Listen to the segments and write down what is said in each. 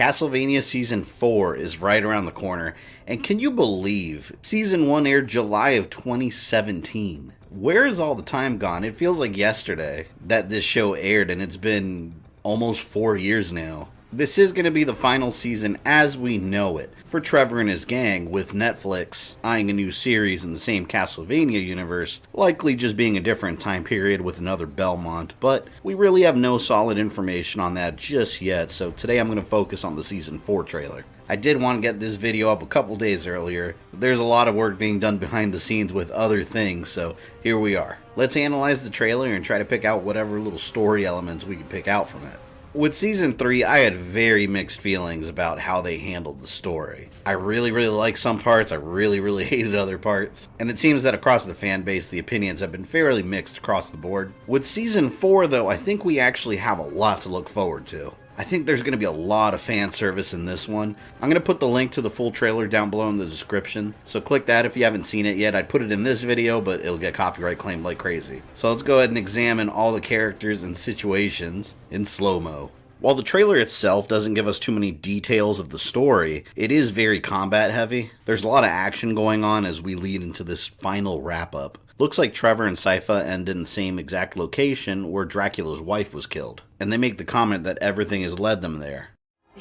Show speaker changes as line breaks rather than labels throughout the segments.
Castlevania Season 4 is right around the corner, and can you believe Season 1 aired July of 2017? Where is all the time gone? It feels like yesterday that this show aired, and it's been almost 4 years now. This is going to be the final season as we know it for Trevor and his gang, with Netflix eyeing a new series in the same Castlevania universe, likely just being a different time period with another Belmont, but we really have no solid information on that just yet, so today I'm going to focus on the Season 4 trailer. I did want to get this video up a couple days earlier, but there's a lot of work being done behind the scenes with other things, so here we are. Let's analyze the trailer and try to pick out whatever little story elements we can pick out from it. With Season 3, I had very mixed feelings about how they handled the story. I really liked some parts, I really hated other parts, and it seems that across the fan base, the opinions have been fairly mixed across the board. With Season 4, though, I think we actually have a lot to look forward to. I think there's going to be a lot of fan service in this one. I'm going to put the link to the full trailer down below in the description, so click that if you haven't seen it yet. I'd put it in this video, but it'll get copyright claimed like crazy. So let's go ahead and examine all the characters and situations in slow-mo. While the trailer itself doesn't give us too many details of the story, it is very combat heavy. There's a lot of action going on as we lead into this final wrap-up. Looks like Trevor and Sypha end in the same exact location where Dracula's wife was killed, and they make the comment that everything has led them there.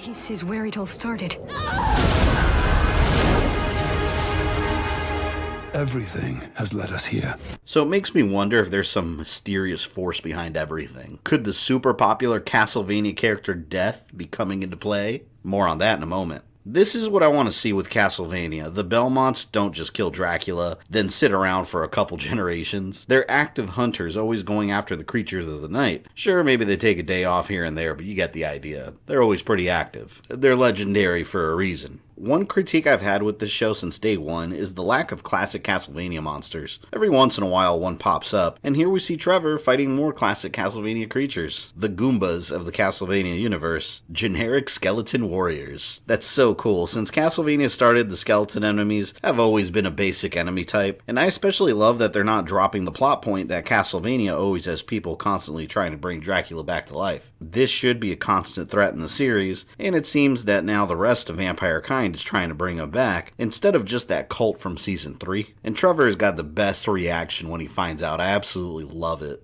This is where it all started.
Everything has led us here.
So it makes me wonder if there's some mysterious force behind everything. Could the super popular Castlevania character Death be coming into play? More on that in a moment. This is what I want to see with Castlevania. The Belmonts don't just kill Dracula, then sit around for a couple generations. They're active hunters, always going after the creatures of the night. Sure, maybe they take a day off here and there, but you get the idea. They're always pretty active. They're legendary for a reason. One critique I've had with this show since day one is the lack of classic Castlevania monsters. Every once in a while one pops up, and here we see Trevor fighting more classic Castlevania creatures. The Goombas of the Castlevania universe. Generic skeleton warriors. That's so cool. Since Castlevania started, the skeleton enemies have always been a basic enemy type, and I especially love that they're not dropping the plot point that Castlevania always has people constantly trying to bring Dracula back to life. This should be a constant threat in the series, and it seems that now the rest of vampire kind is trying to bring him back, instead of just that cult from Season 3. And Trevor has got the best reaction when he finds out. I absolutely love it.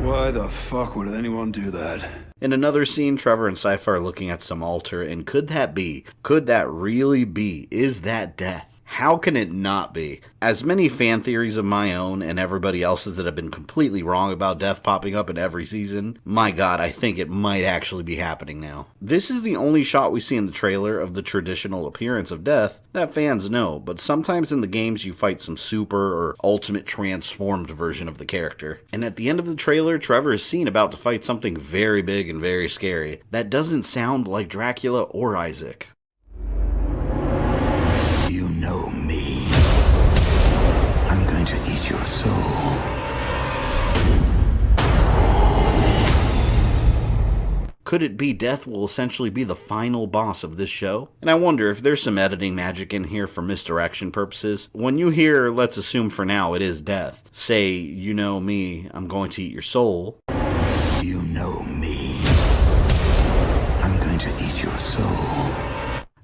Why the fuck would anyone do that?
In another scene, Trevor and Sypha are looking at some altar, and could that be? Could that really be? Is that Death? How can it not be? As many fan theories of my own and everybody else's that have been completely wrong about Death popping up in every season, my god, I think it might actually be happening now. This is the only shot we see in the trailer of the traditional appearance of Death that fans know, but sometimes in the games you fight some super or ultimate transformed version of the character. And at the end of the trailer, Trevor is seen about to fight something very big and very scary. That doesn't sound like Dracula or Isaac.
You know me. I'm going to eat your soul.
Could it be Death will essentially be the final boss of this show? And I wonder if there's some editing magic in here for misdirection purposes. When you hear, let's assume for now it is Death, say, you know me, I'm going to eat your soul.
You know me. I'm going to eat your soul.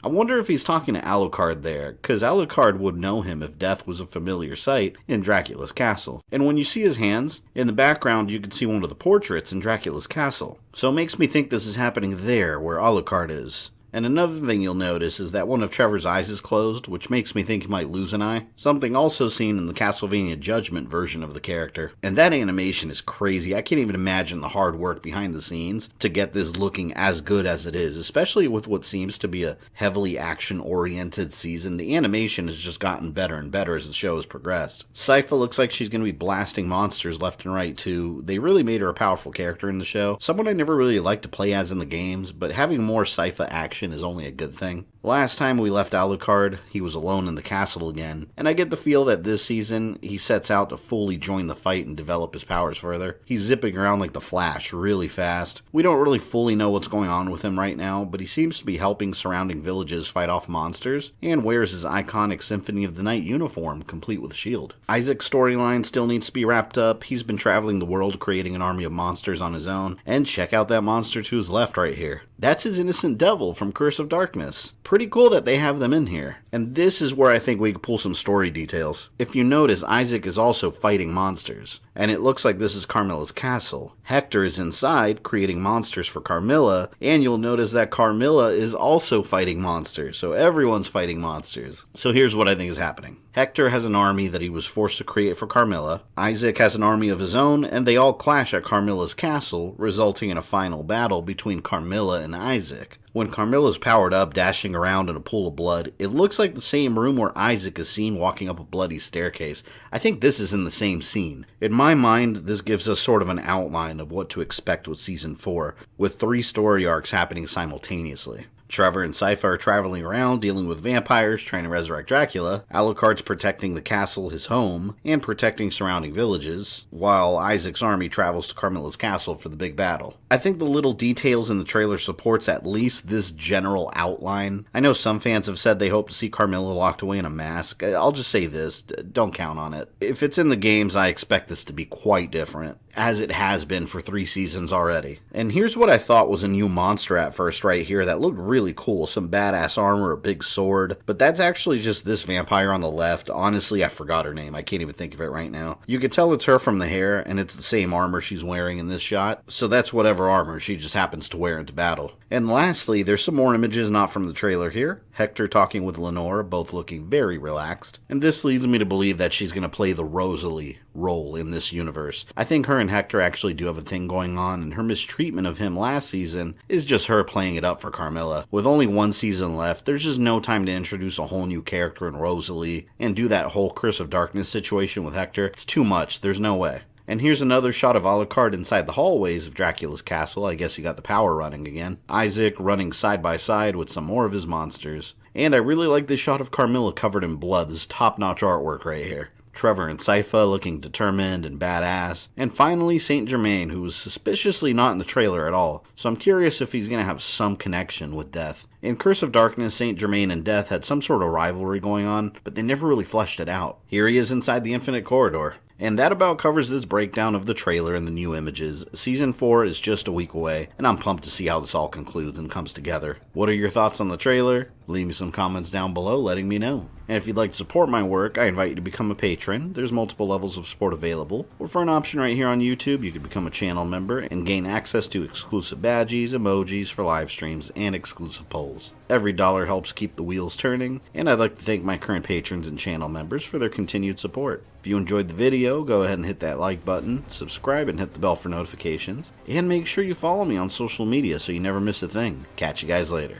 I wonder if he's talking to Alucard there, because Alucard would know him if Death was a familiar sight in Dracula's castle. And when you see his hands, in the background you can see one of the portraits in Dracula's castle. So it makes me think this is happening there, where Alucard is. And another thing you'll notice is that one of Trevor's eyes is closed, which makes me think he might lose an eye. Something also seen in the Castlevania Judgment version of the character. And that animation is crazy. I can't even imagine the hard work behind the scenes to get this looking as good as it is, especially with what seems to be a heavily action-oriented season. The animation has just gotten better and better as the show has progressed. Sypha looks like she's going to be blasting monsters left and right too. They really made her a powerful character in the show. Someone I never really liked to play as in the games, but having more Sypha action is only a good thing. Last time we left Alucard, he was alone in the castle again, and I get the feel that this season he sets out to fully join the fight and develop his powers further. He's zipping around like the Flash, really fast. We don't really fully know what's going on with him right now, but he seems to be helping surrounding villages fight off monsters, and wears his iconic Symphony of the Night uniform, complete with shield. Isaac's storyline still needs to be wrapped up. He's been traveling the world creating an army of monsters on his own, and check out that monster to his left right here. That's his innocent devil from from Curse of Darkness. Pretty cool that they have them in here. And this is where I think we could pull some story details. If you notice, Isaac is also fighting monsters. And it looks like this is Carmilla's castle. Hector is inside, creating monsters for Carmilla, and you'll notice that Carmilla is also fighting monsters. So everyone's fighting monsters. So here's what I think is happening. Hector has an army that he was forced to create for Carmilla. Isaac has an army of his own, and they all clash at Carmilla's castle, resulting in a final battle between Carmilla and Isaac. When Carmilla's powered up, dashing around in a pool of blood, it looks like the same room where Isaac is seen walking up a bloody staircase. I think this is in the same scene. In my mind, this gives us sort of an outline of what to expect with Season 4, with 3 story arcs happening simultaneously. Trevor and Sypha are traveling around, dealing with vampires, trying to resurrect Dracula. Alucard's protecting the castle, his home, and protecting surrounding villages, while Isaac's army travels to Carmilla's castle for the big battle. I think the little details in the trailer supports at least this general outline. I know some fans have said they hope to see Carmilla locked away in a mask. I'll just say this, don't count on it. If it's in the games, I expect this to be quite different, as it has been for 3 seasons already. And here's what I thought was a new monster at first right here that looked really cool. Some badass armor, a big sword, but that's actually just this vampire on the left. Honestly, I forgot her name. I can't even think of it right now. You can tell it's her from the hair, and it's the same armor she's wearing in this shot. So that's whatever armor she just happens to wear into battle. And lastly, there's some more images not from the trailer here. Hector talking with Lenore, both looking very relaxed. And this leads me to believe that she's going to play the Rosalie role in this universe. I think her and Hector actually do have a thing going on, and her mistreatment of him last season is just her playing it up for Carmilla. With only 1 season left, there's just no time to introduce a whole new character in Rosalie and do that whole Curse of Darkness situation with Hector. It's too much. There's no way. And here's another shot of Alucard inside the hallways of Dracula's castle. I guess he got the power running again. Isaac running side by side with some more of his monsters. And I really like this shot of Carmilla covered in blood. This is top-notch artwork right here. Trevor and Sypha looking determined and badass. And finally, Saint Germain, who was suspiciously not in the trailer at all. So I'm curious if he's going to have some connection with Death. In Curse of Darkness, Saint Germain and Death had some sort of rivalry going on, but they never really fleshed it out. Here he is inside the Infinite Corridor. And that about covers this breakdown of the trailer and the new images. Season 4 is just a week away, and I'm pumped to see how this all concludes and comes together. What are your thoughts on the trailer? Leave me some comments down below letting me know. And if you'd like to support my work, I invite you to become a patron. There's multiple levels of support available. Or for an option right here on YouTube, you can become a channel member and gain access to exclusive badges, emojis for live streams, and exclusive polls. Every dollar helps keep the wheels turning, and I'd like to thank my current patrons and channel members for their continued support. If you enjoyed the video, go ahead and hit that like button, subscribe and hit the bell for notifications, and make sure you follow me on social media so you never miss a thing. Catch you guys later.